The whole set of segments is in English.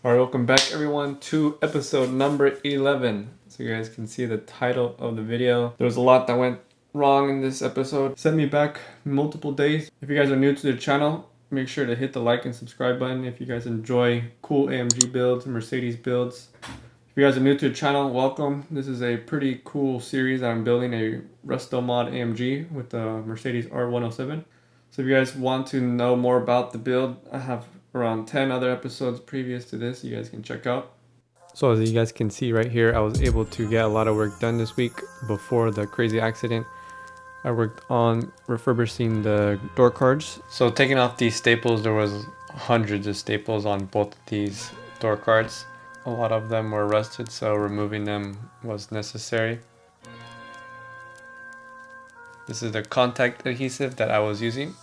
Alright, welcome back everyone to episode number 11. So you guys can see the title of the video. There was a lot that went wrong in this episode. Sent me back multiple days. If you guys are new to the channel, make sure to hit the like and subscribe button if you guys enjoy cool AMG builds, Mercedes builds. If you guys are new to the channel, welcome. This is a pretty cool series that I'm building, a Resto Mod AMG with the Mercedes R107. So if you guys want to know more about the build, I have around 10 other episodes previous to this you guys can check out. So as you guys can see right here, I was able to get a lot of work done this week before the crazy accident. I worked on refurbishing the door cards. So taking off these staples, there was hundreds of staples on both of these door cards. A lot of them were rusted, so removing them was necessary. This is the contact adhesive that I was using.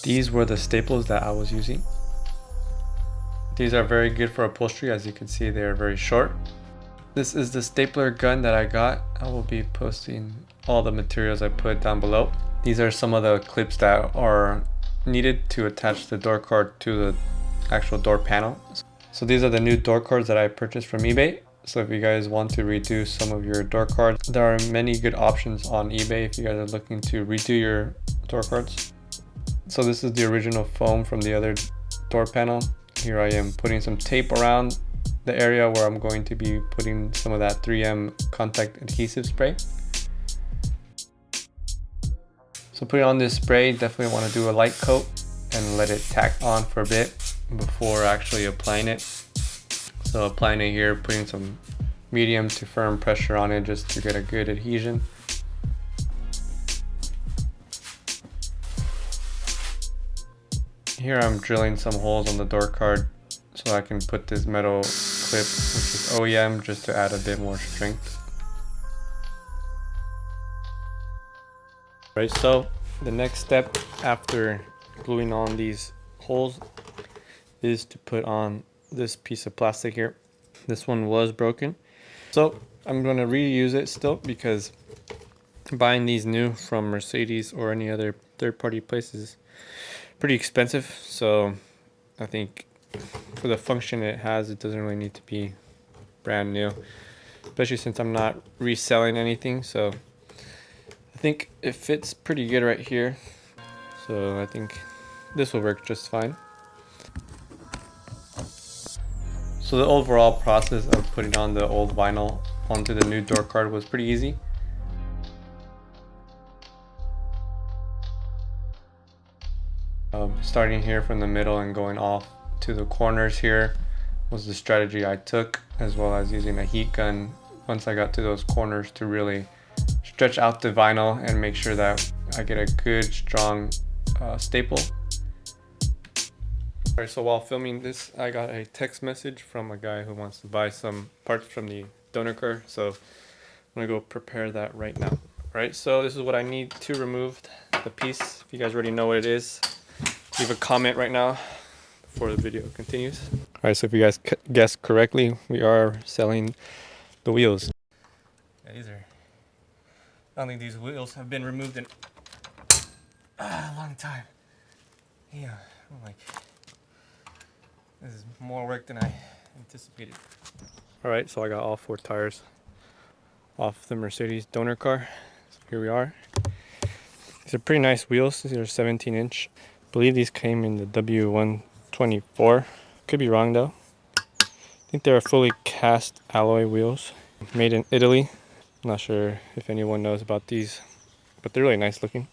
These were the staples that I was using. These are very good for upholstery. As you can see, they are very short. This is the stapler gun that I got. I will be posting all the materials I put down below. These are some of the clips that are needed to attach the door card to the actual door panel. So these are the new door cards that I purchased from eBay. So if you guys want to redo some of your door cards, there are many good options on eBay if you guys are looking to redo your door cards. So this is the original foam from the other door panel. Here I am putting some tape around the area where I'm going to be putting some of that 3M contact adhesive spray. So putting on this spray, definitely want to do a light coat and let it tack on for a bit before actually applying it. So applying it here, putting some medium to firm pressure on it just to get a good adhesion. Here I'm drilling some holes on the door card so I can put this metal clip, which is OEM, just to add a bit more strength. Right, so the next step after gluing on these holes is to put on this piece of plastic here. This one was broken, so I'm going to reuse it still because buying these new from Mercedes or any other third-party places pretty expensive. So I think for the function it has, it doesn't really need to be brand new, especially since I'm not reselling anything. So I think it fits pretty good right here, so I think this will work just fine. So the overall process of putting on the old vinyl onto the new door card was pretty easy. Starting here from the middle and going off to the corners here was the strategy I took, as well as using a heat gun once I got to those corners to really stretch out the vinyl and make sure that I get a good strong staple. Alright, so while filming this, I got a text message from a guy who wants to buy some parts from the donor car, so I'm gonna go prepare that right now. Alright, so this is what I need to remove the piece. If you guys already know what it is, leave a comment right now before the video continues. Alright, so if you guys guessed correctly, we are selling the wheels. Yeah, these are, I don't think these wheels have been removed in a long time. Yeah, I'm like, this is more work than I anticipated. Alright, so I got all 4 tires off the Mercedes donor car. So here we are. These are pretty nice wheels. These are 17-inch. I believe these came in the W124. Could be wrong though. I think they're fully cast alloy wheels, made in Italy. I'm not sure if anyone knows about these, but they're really nice looking.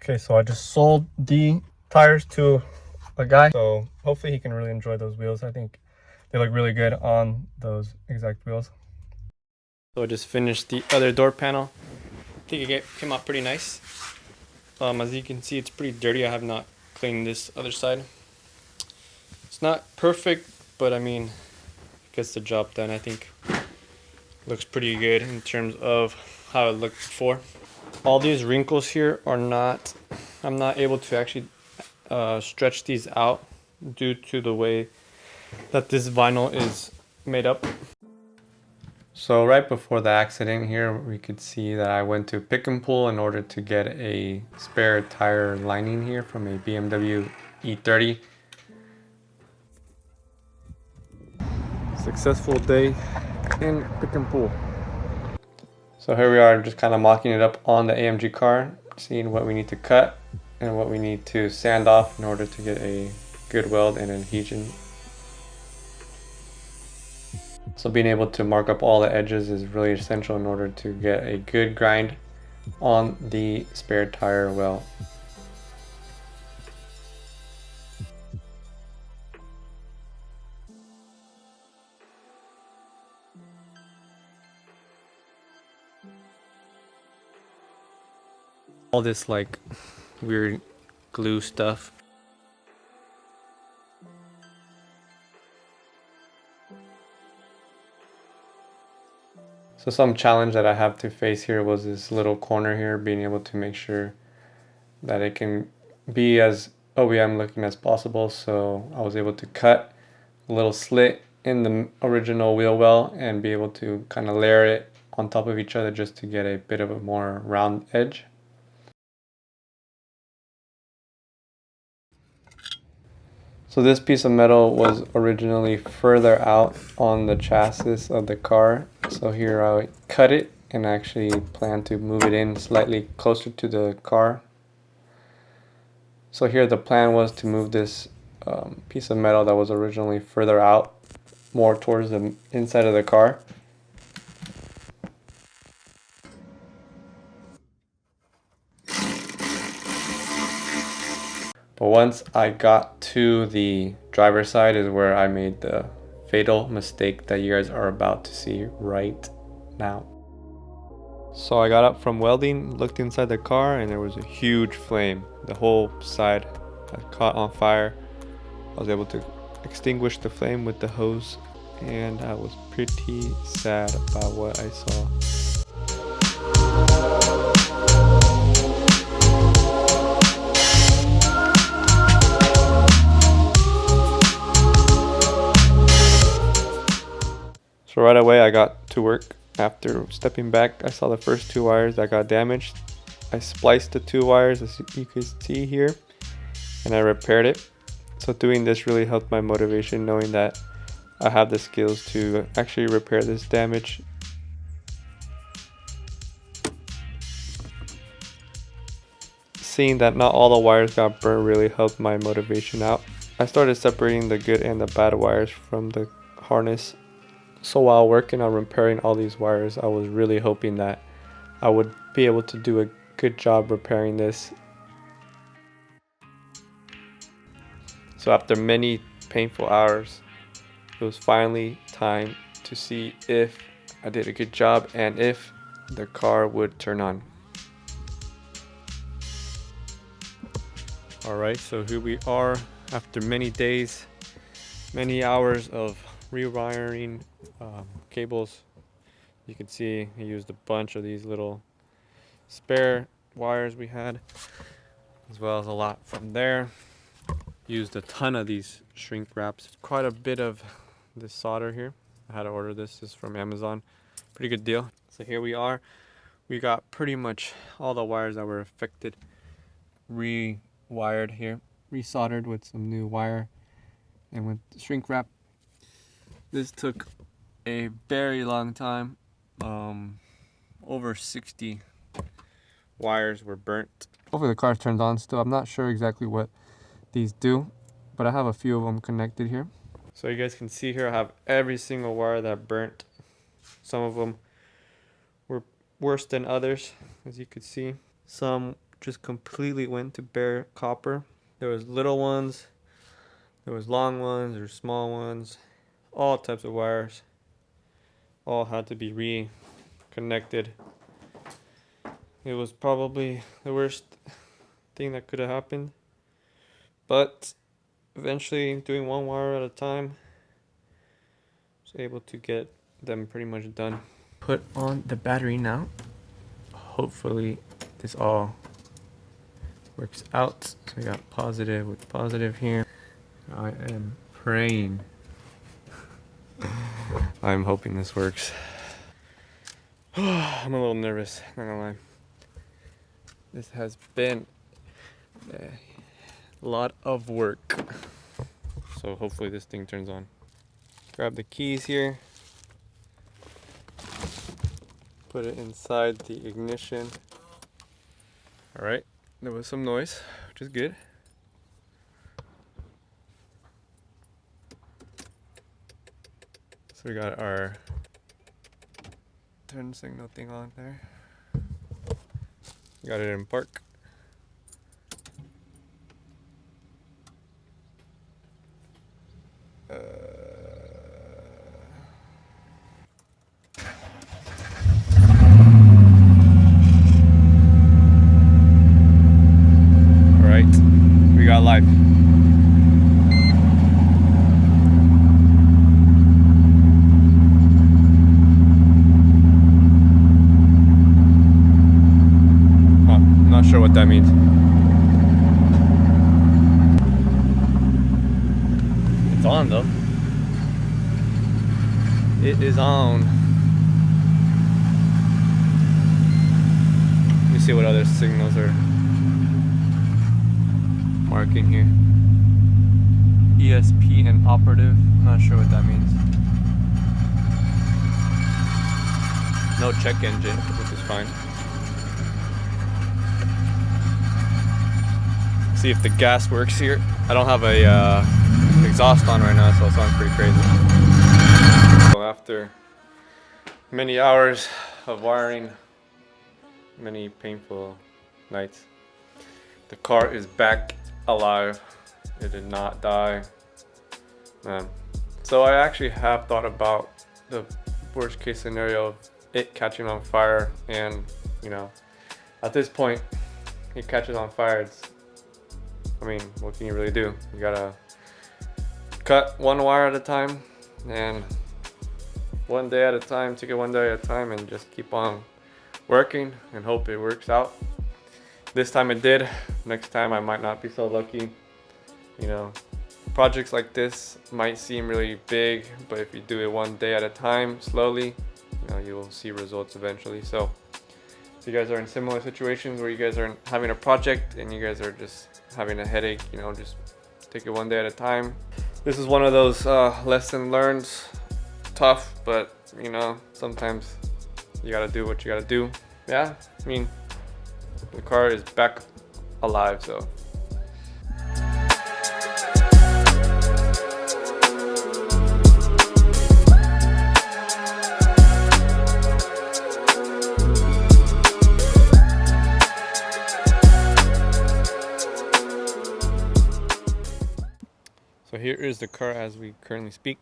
Okay, so I just sold the tires to a guy, so hopefully he can really enjoy those wheels. I think they look really good on those exact wheels. So I just finished the other door panel. I think it came out pretty nice. As you can see, it's pretty dirty. I have not cleaned this other side. It's not perfect, but I mean, it gets the job done. I think looks pretty good in terms of how it looked before. All these wrinkles here are not, I'm not able to actually stretch these out due to the way that this vinyl is made up. So right before the accident here, we could see that I went to Pick and Pull in order to get a spare tire lining here from a BMW E30. Successful day in pick and pull. So here we are, just kind of mocking it up on the AMG car, seeing what we need to cut and what we need to sand off in order to get a good weld and adhesion. So being able to mark up all the edges is really essential in order to get a good grind on the spare tire well. All this like weird glue stuff. So some challenge that I have to face here was this little corner here, being able to make sure that it can be as OEM looking as possible. So I was able to cut a little slit in the original wheel well and be able to kind of layer it on top of each other just to get a bit of a more round edge. So this piece of metal was originally further out on the chassis of the car. So here I cut it and actually plan to move it in slightly closer to the car. So here the plan was to move this piece of metal that was originally further out more towards the inside of the car. But once I got to the driver's side is where I made the fatal mistake that you guys are about to see right now. So I got up from welding, looked inside the car, and there was a huge flame. The whole side had caught on fire. I was able to extinguish the flame with the hose, and I was pretty sad about what I saw. So right away I got to work. After stepping back, I saw the first two wires that got damaged. I spliced the two wires as you can see here, and I repaired it. So doing this really helped my motivation, knowing that I have the skills to actually repair this damage. Seeing that not all the wires got burnt really helped my motivation out. I started separating the good and the bad wires from the harness. So while working on repairing all these wires, I was really hoping that I would be able to do a good job repairing this. So after many painful hours, it was finally time to see if I did a good job and if the car would turn on. Alright, so here we are after many days, many hours of rewiring cables. You can see I used a bunch of these little spare wires we had, as well as a lot from there. Used a ton of these shrink wraps. Quite a bit of this solder here. I had to order this. This is from Amazon. Pretty good deal. So here we are. We got pretty much all the wires that were affected rewired here, resoldered with some new wire and with shrink wrap. This took a very long time. Over 60 wires were burnt. Hopefully the car turns on still. I'm not sure exactly what these do, but I have a few of them connected here. So you guys can see here I have every single wire that burnt. Some of them were worse than others, as you could see. Some just completely went to bare copper. There was little ones, there was long ones, there were small ones, all types of wires. All had to be reconnected. It was probably the worst thing that could have happened. But eventually, doing one wire at a time, I was able to get them pretty much done. Put on the battery now. Hopefully this all works out. So we got positive with positive here. I am praying. I'm hoping this works. I'm a little nervous, not gonna lie. This has been a lot of work. So hopefully this thing turns on. Grab the keys here. Put it inside the ignition. Alright, there was some noise, which is good. So we got our turn signal thing on there. Got it in park. Alright, we got live. Not sure what that means. It's on though. It is on. Let me see what other signals are marking here. ESP and operative. Not sure what that means. No check engine, which is fine. See if the gas works here. I don't have a exhaust on right now, so it sounds pretty crazy. So after many hours of wiring, many painful nights, the car is back alive. It did not die, man. So I actually have thought about the worst case scenario of it catching on fire, and you know, at this point, it catches on fire. I mean, what can you really do? You gotta cut one wire at a time, and one day at a time, take it one day at a time, and just keep on working and hope it works out. This time it did. Next time I might not be so lucky. You know, projects like this might seem really big, but if you do it one day at a time, slowly, you know, you will see results eventually. So if you guys are in similar situations where you guys are having a project and you guys are just having a headache, you know, just take it one day at a time. This is one of those lesson learned. Tough, but you know, sometimes you gotta do what you gotta do. Yeah, I mean, the car is back alive, so. So here is the car as we currently speak.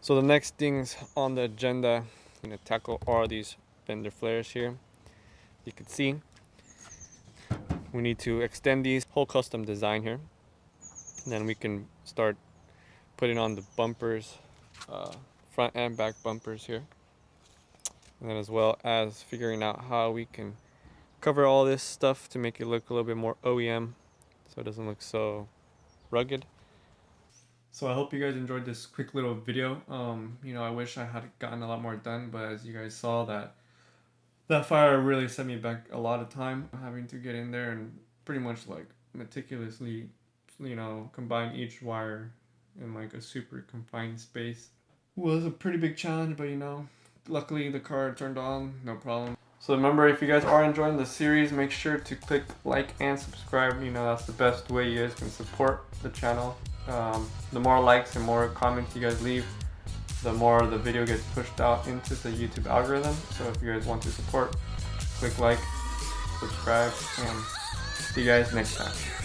So the next things on the agenda, I'm gonna tackle are these fender flares here. You can see we need to extend these, whole custom design here. And then we can start putting on the bumpers, front and back bumpers here. And then as well as figuring out how we can cover all this stuff to make it look a little bit more OEM, so it doesn't look so rugged. So I hope you guys enjoyed this quick little video. You know, I wish I had gotten a lot more done, but as you guys saw, that fire really set me back a lot of time, having to get in there and pretty much like meticulously, you know, combine each wire in like a super confined space. It was a pretty big challenge, but you know, luckily the car turned on, no problem. So remember, if you guys are enjoying the series, make sure to click like and subscribe. You know, that's the best way you guys can support the channel. The more likes and more comments you guys leave, the more the video gets pushed out into the YouTube algorithm. So if you guys want to support, click like, subscribe, and see you guys next time.